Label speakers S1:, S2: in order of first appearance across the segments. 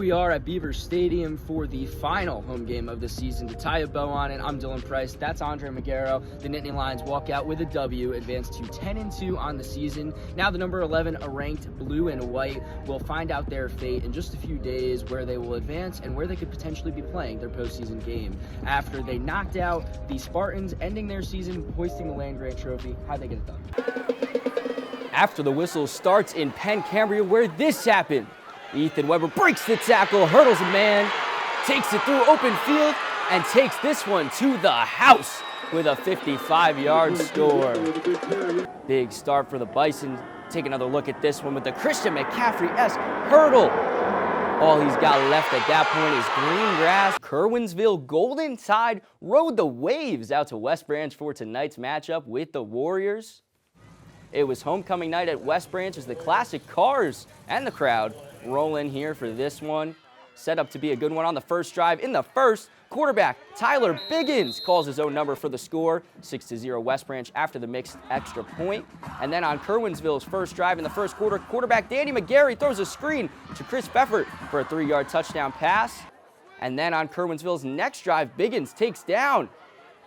S1: we are at Beaver Stadium for the final home game of the season. To tie a bow on it, I'm Dylan Price. That's Andre Magaro. The Nittany Lions walk out with a W, advance to 10-2 on the season. Now the number 11 ranked blue and white will find out their fate in just a few days, where they will advance and where they could potentially be playing their postseason game. After they knocked out the Spartans, ending their season, hoisting the Land-Grant Trophy. How'd they get it done? After the whistle starts in Penn, Cambria, where this happened. Ethan Weber breaks the tackle, hurdles a man, takes it through open field, and takes this one to the house with a 55-yard score. Big start for the Bison. Take another look at this one with the Christian McCaffrey-esque hurdle. All he's got left at that point is green grass. Kerwinsville Golden Tide rode the waves out to West Branch for tonight's matchup with the Warriors. It was homecoming night at West Branch as the classic cars and the crowd roll in here for this one. Set up to be a good one on the first drive. In the first, quarterback Tyler Biggins calls his own number for the score. 6-0 West Branch after the mixed extra point. And then on Kerwinsville's first drive in the first quarter, quarterback Danny McGarry throws a screen to Chris Beffert for a 3-yard touchdown pass. And then on Kerwinsville's next drive, Biggins takes down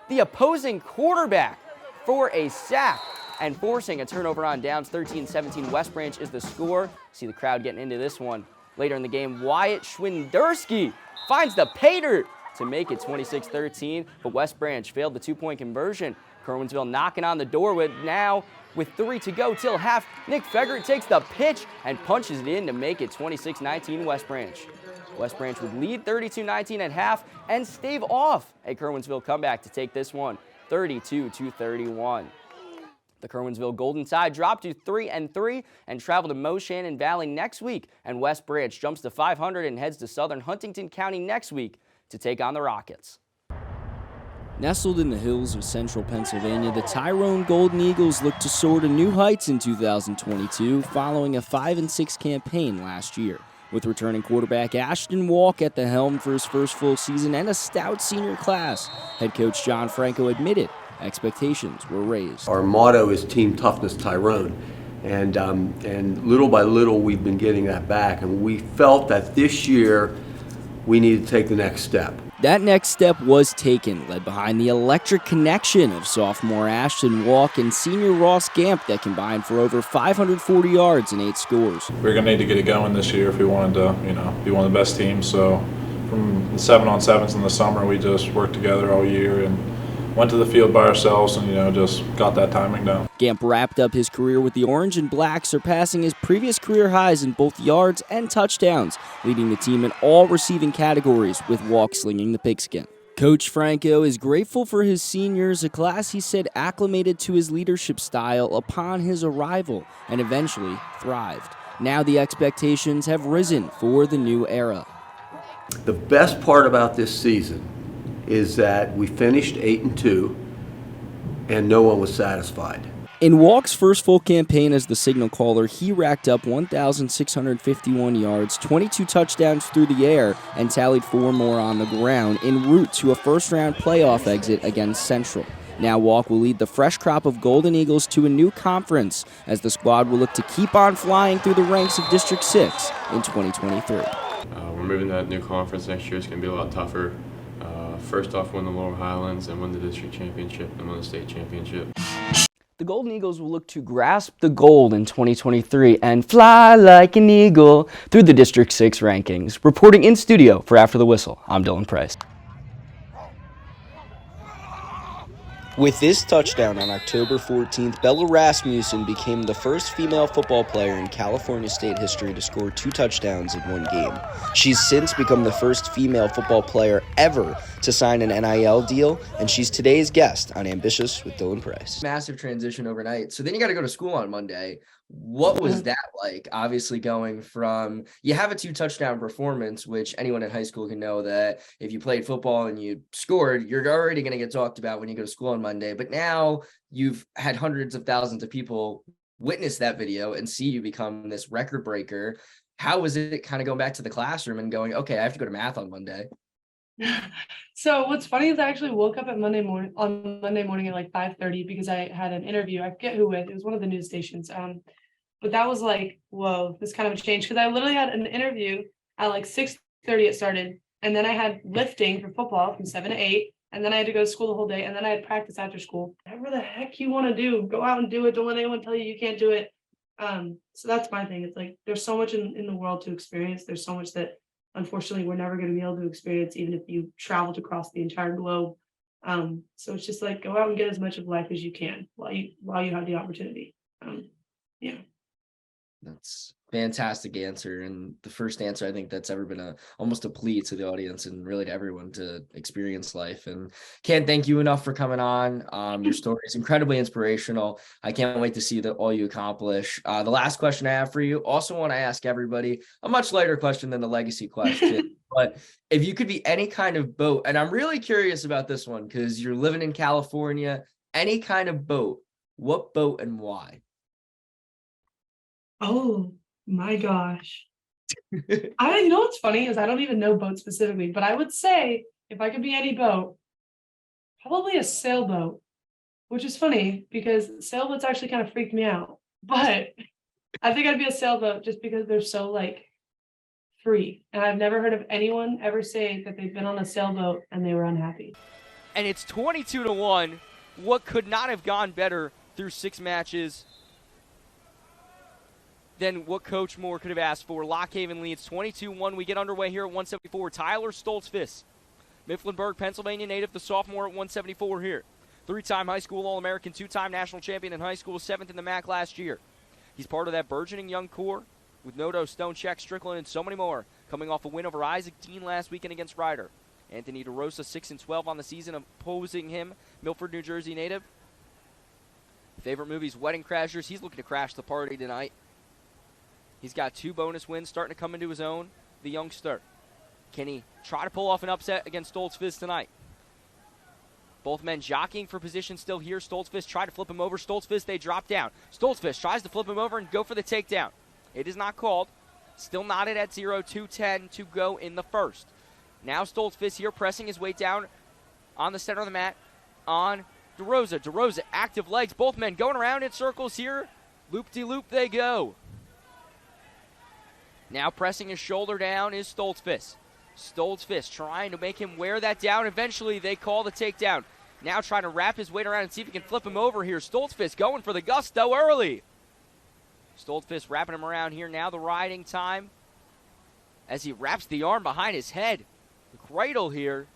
S1: the opposing quarterback for a sack and forcing a turnover on downs. 13-17 West Branch is the score. See the crowd getting into this one. Later in the game, Wyatt Schwinderski finds the pay dirt to make it 26-13, but West Branch failed the two-point conversion. Kerwinsville knocking on the door with 3 to go till half. Nick Fegert takes the pitch and punches it in to make it 26-19 West Branch. West Branch would lead 32-19 at half and stave off a Kerwinsville comeback to take this one 32-31. The Kerwinsville Golden Tide dropped to 3-3 and travel to Moshannon Valley next week, and West Branch jumps to 500 and heads to Southern Huntington County next week to take on the Rockets. Nestled in the hills of central Pennsylvania, the Tyrone Golden Eagles look to soar to new heights in 2022 following a 5-6 campaign last year. With returning quarterback Ashton Walk at the helm for his first full season and a stout senior class, head coach John Franco admitted expectations were raised.
S2: Our motto is Team Toughness Tyrone, and little by little we've been getting that back, and we felt that this year we needed to take the next step.
S1: That next step was taken, led behind the electric connection of sophomore Ashton Walk and senior Ross Gamp that combined for over 540 yards and 8 scores.
S3: We're going to need to get it going this year if we wanted to, be one of the best teams. So from the 7-on-7s in the summer, we just worked together all year and went to the field by ourselves and, just got that timing down.
S1: Gamp wrapped up his career with the Orange and Black, surpassing his previous career highs in both yards and touchdowns, leading the team in all receiving categories, with Walk slinging the pigskin. Coach Franco is grateful for his seniors, a class he said acclimated to his leadership style upon his arrival and eventually thrived. Now the expectations have risen for the new era.
S2: The best part about this season is that we finished 8-2 and no one was satisfied.
S1: In Walk's first full campaign as the signal caller, he racked up 1,651 yards, 22 touchdowns through the air, and tallied 4 more on the ground en route to a first-round playoff exit against Central. Now Walk will lead the fresh crop of Golden Eagles to a new conference as the squad will look to keep on flying through the ranks of District 6 in 2023.
S4: We're moving to that new conference next year. It's going to be a lot tougher. First off, win the Laurel Highlands and win the district championship and win the state championship.
S1: The Golden Eagles will look to grasp the gold in 2023 and fly like an eagle through the District 6 rankings. Reporting in studio for After the Whistle, I'm Dylan Price. With this touchdown on October 14th, Bella Rasmussen became the first female football player in California state history to score 2 touchdowns in one game. She's since become the first female football player ever to sign an NIL deal, and she's today's guest on Ambitious with Dylan Price. Massive transition overnight. So then you got to go to school on Monday. What was that like? Obviously going from, you have a 2-touchdown performance, which anyone in high school can know that if you played football and you scored, you're already going to get talked about when you go to school on Monday. But now you've had hundreds of thousands of people witness that video and see you become this record breaker. How was it kind of going back to the classroom and going, okay, I have to go to math on Monday?
S5: So what's funny is I actually woke up at Monday morning at like 5:30 because I had an interview. I forget who with. It was one of the news stations. But that was like, whoa, this kind of a change, because I literally had an interview at like 6 6:30 it started. And then I had lifting for football from 7 to 8. And then I had to go to school the whole day. And then I had practice after school. Whatever the heck you want to do, go out and do it. Don't let anyone tell you can't do it. So that's my thing. It's like, there's so much in the world to experience. There's so much that unfortunately we're never going to be able to experience, even if you traveled across the entire globe. So it's just like, go out and get as much of life as you can while you have the opportunity. Yeah.
S1: That's fantastic answer, and the first answer I think that's ever been almost a plea to the audience and really to everyone to experience life. And can't thank you enough for coming on. Your story is incredibly inspirational. I can't wait to see all you accomplish. The last question I have for you, also want to ask everybody a much lighter question than the legacy question, but if you could be any kind of boat, and I'm really curious about this one because you're living in California, any kind of boat, what boat and why?
S5: Oh my gosh. You know what's funny is I don't even know boat specifically, but I would say if I could be any boat, probably a sailboat, which is funny because sailboats actually kind of freaked me out. But I think I'd be a sailboat just because they're so like free. And I've never heard of anyone ever say that they've been on a sailboat and they were unhappy.
S6: And it's 22-1. What could not have gone better through 6 matches than what Coach Moore could have asked for. Lock Haven leads 22-1. We get underway here at 174. Tyler Stoltzfus, Mifflinburg, Pennsylvania native, the sophomore at 174 here. 3-time high school All-American, 2-time national champion in high school, 7th in the MAC last year. He's part of that burgeoning young core with Noto, Stone, Check, Strickland, and so many more. Coming off a win over Isaac Dean last weekend against Ryder. Anthony DeRosa, 6-12 on the season, opposing him, Milford, New Jersey native. Favorite movies, Wedding Crashers. He's looking to crash the party tonight. He's got 2 bonus wins starting to come into his own, the youngster. Can he try to pull off an upset against Stoltzfus tonight? Both men jockeying for position still here. Stoltzfus tried to flip him over. Stoltzfus, they drop down. Stoltzfus tries to flip him over and go for the takedown. It is not called. Still knotted at 0, 2:10 to go in the first. Now Stoltzfus here pressing his way down on the center of the mat on DeRosa. DeRosa, active legs. Both men going around in circles here. Loop-de-loop they go. Now pressing his shoulder down is Stoltzfus. Stoltzfus trying to make him wear that down. Eventually they call the takedown. Now trying to wrap his weight around and see if he can flip him over here. Stoltzfus going for the gusto early. Stoltzfus wrapping him around here. Now the riding time as he wraps the arm behind his head. The cradle here.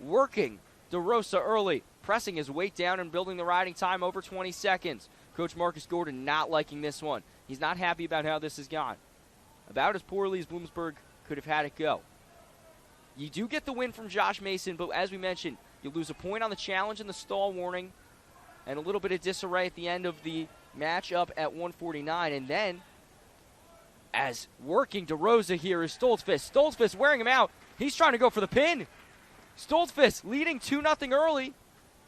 S6: Working DeRosa early. Pressing his weight down and building the riding time over 20 seconds. Coach Marcus Gordon not liking this one. He's not happy about how this has gone. About as poorly as Bloomsburg could have had it go. You do get the win from Josh Mason, but as we mentioned, you lose a point on the challenge and the stall warning, and a little bit of disarray at the end of the matchup at 149. And then, as working DeRosa here is Stoltzfus. Stoltzfus wearing him out. He's trying to go for the pin. Stoltzfus leading 2-0 early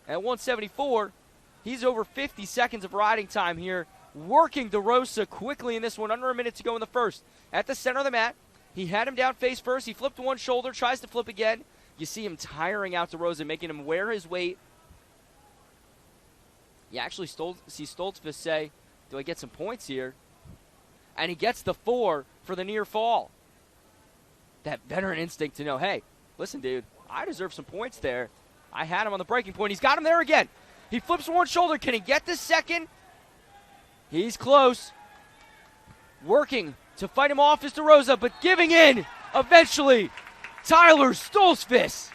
S6: at 174. He's over 50 seconds of riding time here. Working DeRosa quickly in this one, under a minute to go in the first. At the center of the mat, he had him down face first. He flipped one shoulder, tries to flip again. You see him tiring out DeRosa, making him wear his weight. You actually see Stoltzfus say, do I get some points here? And he gets the 4 for the near fall. That veteran instinct to know, hey, listen, dude, I deserve some points there. I had him on the breaking point. He's got him there again. He flips one shoulder. Can he get the second? He's close. Working to fight him off is DeRosa, but giving in eventually. Tyler Stoltzfus.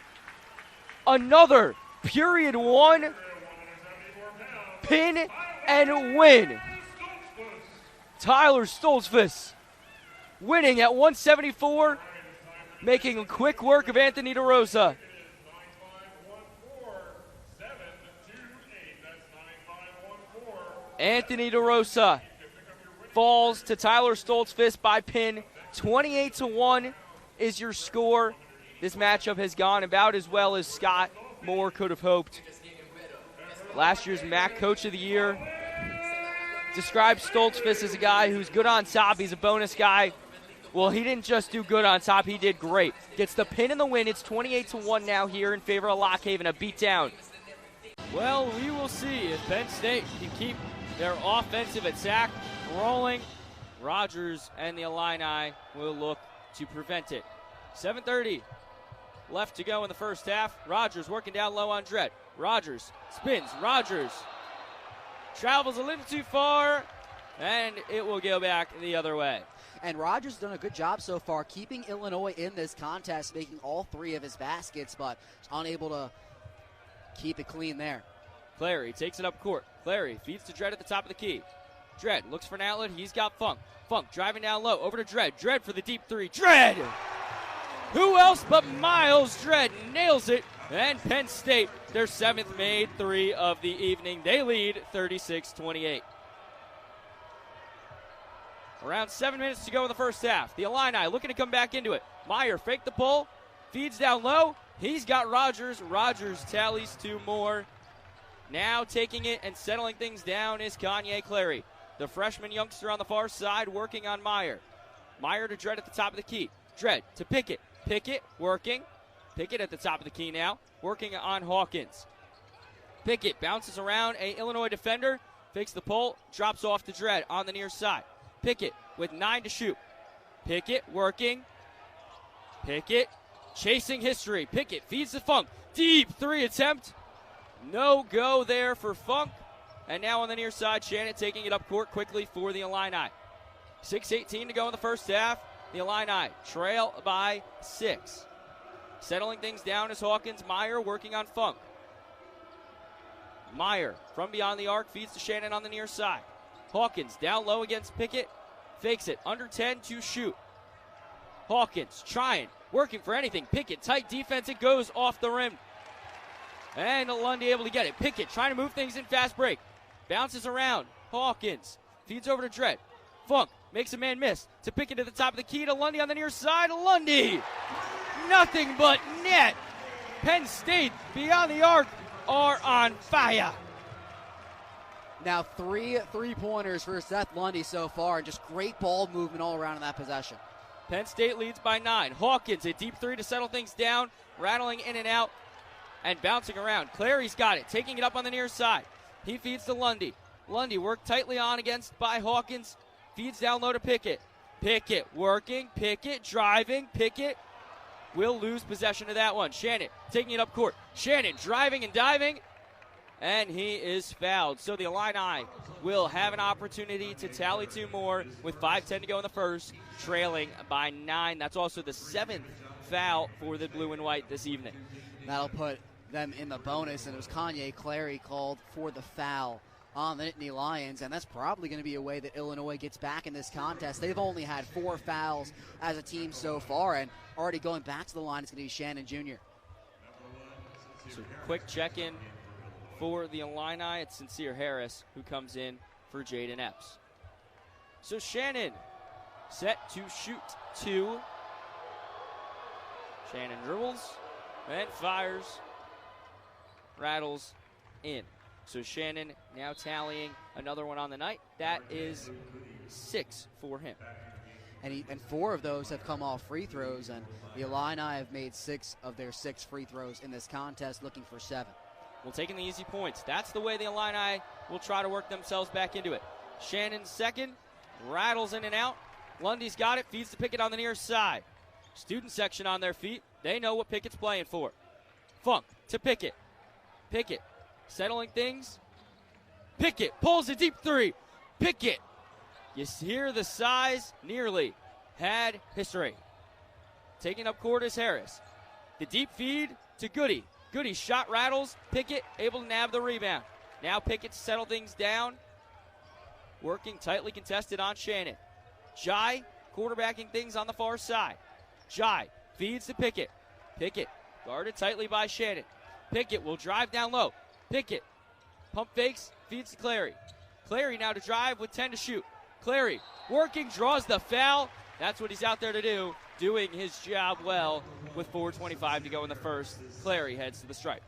S6: Another period 1 pin and win. Tyler Stoltzfus winning at 174, making quick work of Anthony DeRosa. Anthony DeRosa falls to Tyler Stoltzfus by pin. 28-1 is your score. This matchup has gone about as well as Scott Moore could have hoped. Last year's MAC Coach of the Year described Stoltzfus as a guy who's good on top. He's a bonus guy. Well, he didn't just do good on top. He did great. Gets the pin and the win. It's 28-1 now here in favor of Lock Haven. A beatdown.
S7: Well, we will see if Penn State can keep their offensive attack rolling. Rogers and the Illini will look
S6: to prevent it. 7:30 left to go in the first half. Rogers working down low on Dredd. Rogers spins. Rogers travels a little too far, and it will go back the other way.
S8: And Rogers has done a good job so far keeping Illinois in this contest, making all 3 of his baskets, but unable to keep it clean there.
S6: Clary takes it up court. Clary feeds to Dredd at the top of the key. Dredd looks for an outlet. He's got Funk. Funk driving down low. Over to Dredd. Dredd for the deep 3. Dredd! Who else but Miles Dredd nails it. And Penn State, their 7th made 3 of the evening. They lead 36-28. Around 7 minutes to go in the first half. The Illini looking to come back into it. Meyer faked the pull. Feeds down low. He's got Rogers. Rogers tallies 2 more. Now taking it and settling things down is Kanye Clary. The freshman youngster on the far side working on Meyer. Meyer to Dredd at the top of the key. Dredd to Pickett. Pickett working. Pickett at the top of the key now. Working on Hawkins. Pickett bounces around a Illinois defender. Fakes the pull. Drops off to Dredd on the near side. Pickett with 9 to shoot. Pickett working. Pickett chasing history. Pickett feeds the Funk. Deep 3 attempt. No go there for Funk. And now on the near side, Shannon taking it up court quickly for the Illini. 6:18 to go in the first half. The Illini trail by 6. Settling things down is Hawkins. Meyer working on Funk. Meyer from beyond the arc feeds to Shannon on the near side. Hawkins down low against Pickett. Fakes it. Under 10 to shoot. Hawkins trying. Working for anything. Pickett tight defense. It goes off the rim. And Lundy able to get it. Pickett trying to move things in fast break. Bounces around. Hawkins feeds over to Dredd. Funk makes a man miss. To Pickett at the top of the key to Lundy on the near side. Lundy! Nothing but net. Penn State beyond the arc are on fire.
S8: Now 3 3-pointers for Seth Lundy so far, and just great ball movement all around in that possession.
S6: Penn State leads by 9. Hawkins a deep 3 to settle things down. Rattling in and out. And bouncing around. Clary's got it, taking it up on the near side. He feeds to Lundy. Lundy worked tightly on against by Hawkins. Feeds down low to Pickett. Pickett working. Pickett driving. Pickett will lose possession of that one. Shannon taking it up court. Shannon driving and diving. And he is fouled. So the Illini will have an opportunity to tally 2 more with 5:10 to go in the first, trailing by 9. That's also the 7th foul for the blue and white this evening.
S8: That'll put them in the bonus, and it was Kanye Clary called for the foul on the Nittany Lions, and that's probably going to be a way that Illinois gets back in this contest. They've only had 4 fouls as a team so far, and already going back to the line is going to be Shannon Jr.
S6: So quick check-in for the Illini. It's Sincere Harris who comes in for Jaden Epps. So Shannon set to shoot 2. Shannon dribbles and fires. Rattles in. So Shannon now tallying another one on the night. That is 6 for him.
S8: And 4 of those have come off free throws, and the Illini have made 6 of their 6 free throws in this contest, looking for 7.
S6: Well, taking the easy points. That's the way the Illini will try to work themselves back into it. Shannon's second, rattles in and out. Lundy's got it, feeds to Pickett on the near side. Student section on their feet. They know what Pickett's playing for. Funk to Pickett. Pickett settling things. Pickett pulls a deep 3. Pickett, you hear the size, nearly had history. Taking up court is Harris. The deep feed to Goody. Goody's shot rattles. Pickett able to nab the rebound. Now Pickett to settle things down. Working tightly contested on Shannon. Jai quarterbacking things on the far side. Jai feeds to Pickett. Pickett guarded tightly by Shannon. Pickett will drive down low. Pickett pump fakes, feeds to Clary. Clary now to drive with 10 to shoot. Clary working, draws the foul. That's what he's out there to do, doing his job well with 4:25 to go in the first. Clary heads to the stripe.